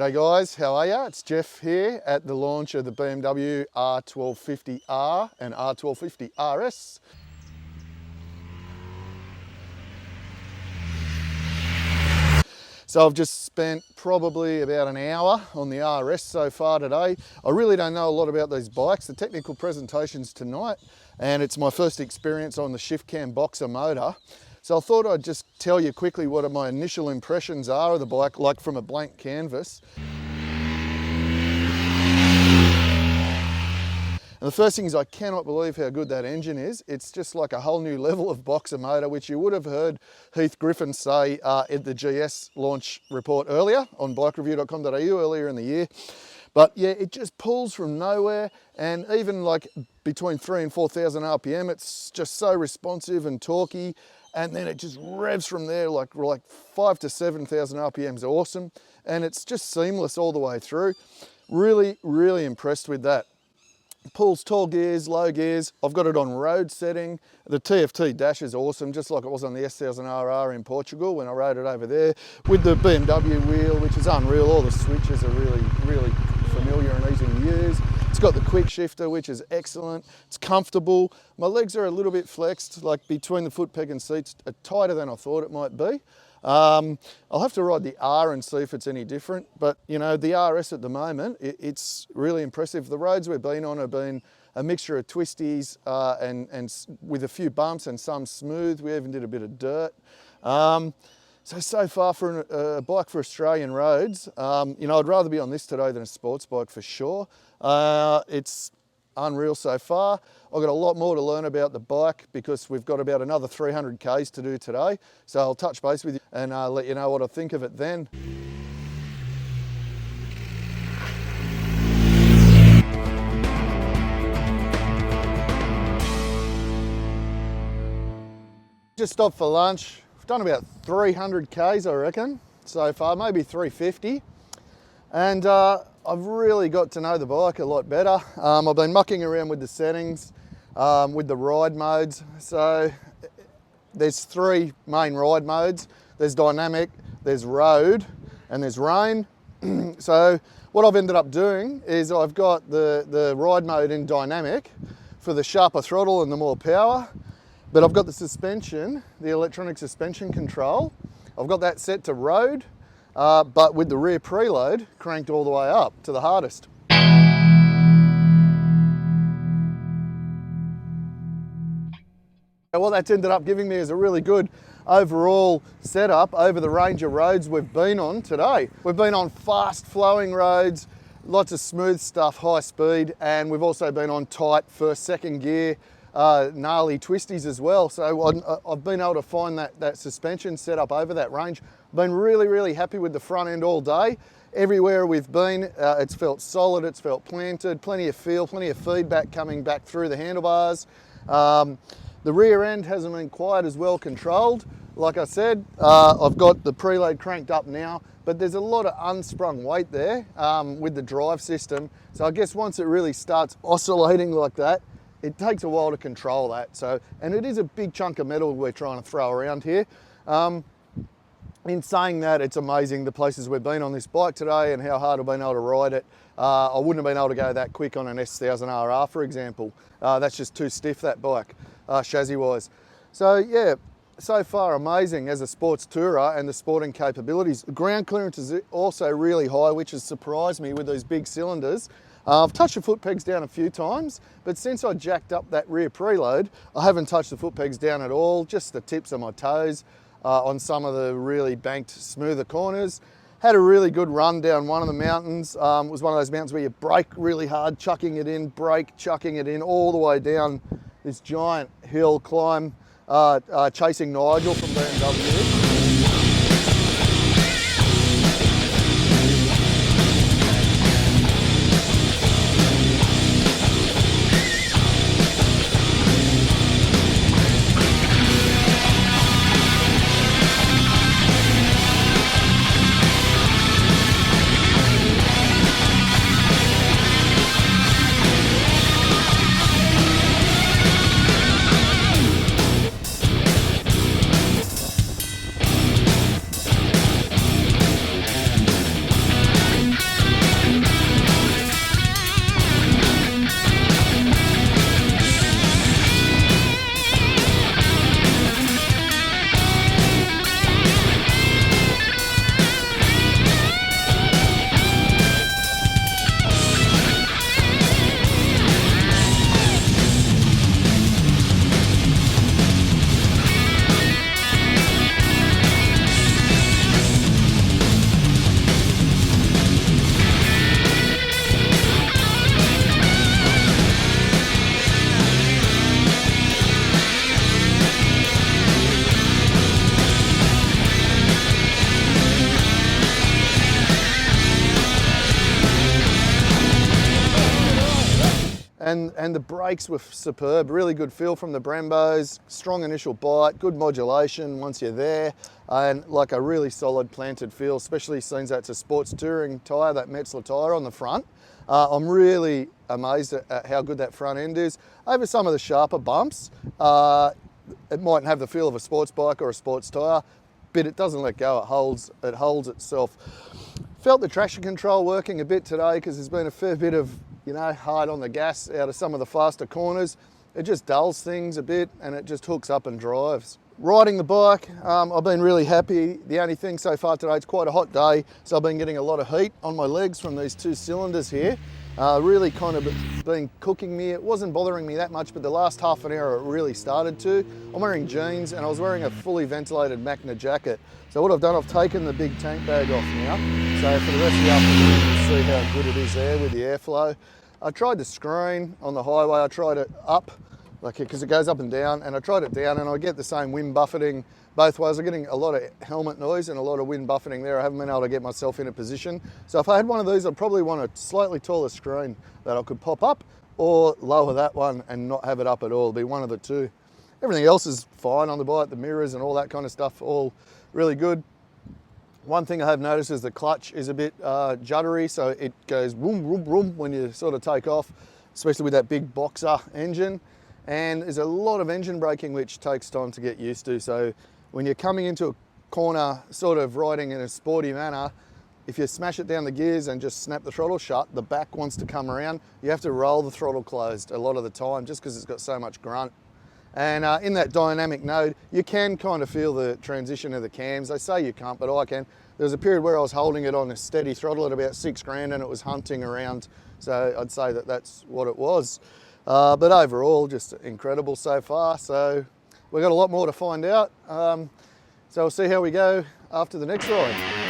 G'day guys, how are ya? It's Jeff here at the launch of the BMW R1250R and R1250 RS. So I've just spent probably about an hour on the RS so far today. I really don't know a lot about these bikes. The technical presentation's tonight and it's my first experience on the shift cam boxer motor. So I thought I'd just tell you quickly what my initial impressions are of the bike, like from a blank canvas. And the first thing is I cannot believe how good that engine is. It's just like a whole new level of boxer motor, which you would have heard Heath Griffin say at the GS launch report earlier on BikeReview.com.au earlier in the year. But yeah, it just pulls from nowhere, and even like between 3,000 and 4,000 RPM, it's just so responsive and torquey. And then it just revs from there, like 5,000 to 7,000 RPM is awesome. And it's just seamless all the way through. Really, really impressed with that. Pulls tall gears, low gears. I've got it on road setting. The TFT dash is awesome, just like it was on the S1000RR in Portugal when I rode it over there. With the BMW wheel, which is unreal. All the switches are really, really familiar and easy to use. It's got the quick shifter, which is excellent. It's comfortable. My legs are a little bit flexed, like between the foot peg and seats, tighter than I thought it might be. I'll have to ride the R and see if it's any different, but you know, the RS at the moment, it's really impressive. The roads we've been on have been a mixture of twisties and with a few bumps and some smooth. We even did a bit of dirt. So far for a bike for Australian roads, you know, I'd rather be on this today than a sports bike for sure. It's unreal so far. I've got a lot more to learn about the bike because we've got about another 300 Ks to do today. So I'll touch base with you and let you know what I think of it then. Just stopped for lunch. I've done about 300 Ks, I reckon, so far, maybe 350. And I've really got to know the bike a lot better. I've been mucking around with the settings, with the ride modes. So there's three main ride modes. There's dynamic, there's road, and there's rain. So what I've ended up doing is I've got the ride mode in dynamic for the sharper throttle and the more power. But I've got the suspension, the electronic suspension control. I've got that set to road, but with the rear preload cranked all the way up to the hardest. And what that's ended up giving me is a really good overall setup over the range of roads we've been on today. We've been on fast flowing roads, lots of smooth stuff, high speed, and we've also been on tight first, second gear, gnarly twisties as well. So I've been able to find that suspension setup over that range. Been really, really happy with the front end all day. Everywhere we've been, it's felt solid, it's felt planted, plenty of feel, plenty of feedback coming back through the handlebars. The rear end hasn't been quite as well controlled. Like I said, I've got the preload cranked up now, but there's a lot of unsprung weight there with the drive system. So I guess once it really starts oscillating like that, it takes a while to control that. So, and it is a big chunk of metal we're trying to throw around here. In saying that, it's amazing the places we've been on this bike today and how hard I've been able to ride it. I wouldn't have been able to go that quick on an S1000RR, for example. That's just too stiff, that bike, chassis-wise. So yeah, so far amazing as a sports tourer and the sporting capabilities. The ground clearance is also really high, which has surprised me with these big cylinders. I've touched the foot pegs down a few times, but since I jacked up that rear preload, I haven't touched the foot pegs down at all, just the tips of my toes on some of the really banked, smoother corners. Had a really good run down one of the mountains. It was one of those mountains where you brake really hard, chucking it in, brake, chucking it in, all the way down this giant hill climb, chasing Nigel from BMW. And the brakes were superb, really good feel from the Brembos, strong initial bite, good modulation once you're there, and like a really solid planted feel, especially since that's a sports touring tyre, that Metzler tyre on the front. I'm really amazed at how good that front end is. Over some of the sharper bumps, it mightn't have the feel of a sports bike or a sports tyre, but it doesn't let go, it holds itself. Felt the traction control working a bit today because there's been a fair bit of, hard on the gas out of some of the faster corners. It just dulls things a bit and it just hooks up and drives. Riding the bike, I've been really happy. The only thing so far today, it's quite a hot day, so I've been getting a lot of heat on my legs from these 2 cylinders here. Really kind of been cooking me. It wasn't bothering me that much, but the last half an hour it really started to. I'm wearing jeans and I was wearing a fully ventilated Macna jacket. So what I've done, I've taken the big tank bag off now. So for the rest of the afternoon, you'll see how good it is there with the airflow. I tried the screen on the highway. I tried it up, because it goes up and down, and I tried it down and I get the same wind buffeting both ways. I'm getting a lot of helmet noise and a lot of wind buffeting there. I haven't been able to get myself in a position. So if I had one of these, I'd probably want a slightly taller screen that I could pop up, or lower that one and not have it up at all. It'd be one of the two. Everything else is fine on the bike, the mirrors and all that kind of stuff, all really good. One thing I have noticed is the clutch is a bit juddery, so it goes boom, boom, boom when you sort of take off, especially with that big boxer engine. And there's a lot of engine braking which takes time to get used to. So when you're coming into a corner, sort of riding in a sporty manner, if you smash it down the gears and just snap the throttle shut, the back wants to come around. You have to roll the throttle closed a lot of the time just because it's got so much grunt. And in that dynamic node, you can kind of feel the transition of the cams. They say you can't, but I can. There was a period where I was holding it on a steady throttle at about 6 grand and it was hunting around. So I'd say that that's what it was. But overall, just incredible so far. So we've got a lot more to find out. So we'll see how we go after the next ride.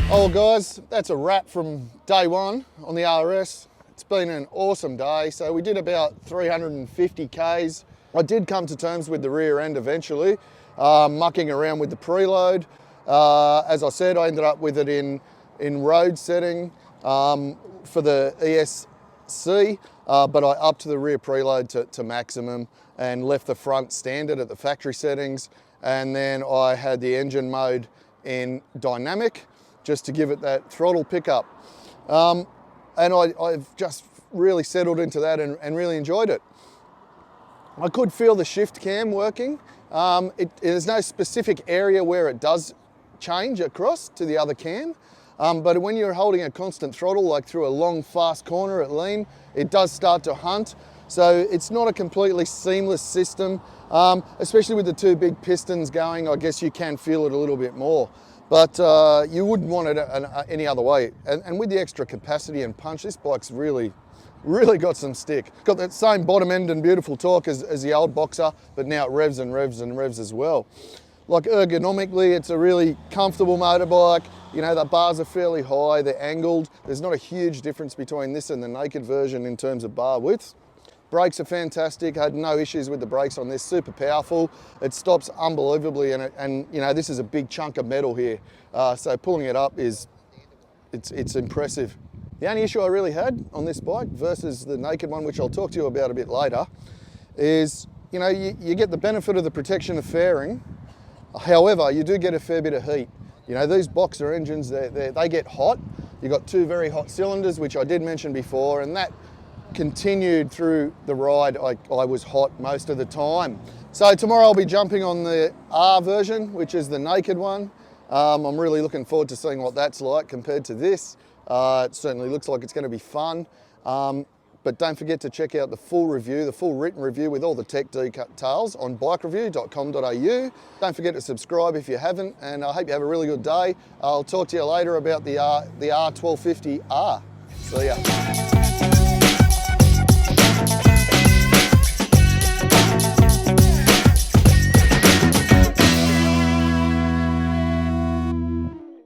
Well guys, that's a wrap from day one on the RS. It's been an awesome day. So we did about 350 Ks. I did come to terms with the rear end eventually, mucking around with the preload. As I said, I ended up with it in road setting for the ESC, but I upped the rear preload to maximum and left the front standard at the factory settings. And then I had the engine mode in dynamic, just to give it that throttle pickup. And I've just really settled into that and really enjoyed it. I could feel the shift cam working. There's no specific area where it does change across to the other cam, but when you're holding a constant throttle, like through a long, fast corner at lean, it does start to hunt. So it's not a completely seamless system, especially with the 2 big pistons going. I guess you can feel it a little bit more. But you wouldn't want it any other way. And with the extra capacity and punch, this bike's really got some stick. Got that same bottom end and beautiful torque as the old Boxer, but now it revs and revs and revs as well. Like ergonomically, it's a really comfortable motorbike. You know, the bars are fairly high, they're angled. There's not a huge difference between this and the naked version in terms of bar width. Brakes are fantastic. I had no issues with the brakes on this. Super powerful. It stops unbelievably, and you know, this is a big chunk of metal here. So pulling it up it's impressive. The only issue I really had on this bike versus the naked one, which I'll talk to you about a bit later, is, you know, you get the benefit of the protection of fairing. However, you do get a fair bit of heat. You know, these boxer engines, they get hot. You've got two very hot cylinders, which I did mention before, and that continued through the ride. I was hot most of the time. So tomorrow I'll be jumping on the R version, which is the naked one. I'm really looking forward to seeing what that's like compared to this. It certainly looks like it's going to be fun. But don't forget to check out the full review, the full written review with all the tech details on BikeReview.com.au. Don't forget to subscribe if you haven't, and I hope you have a really good day. I'll talk to you later about the R1250R. See ya.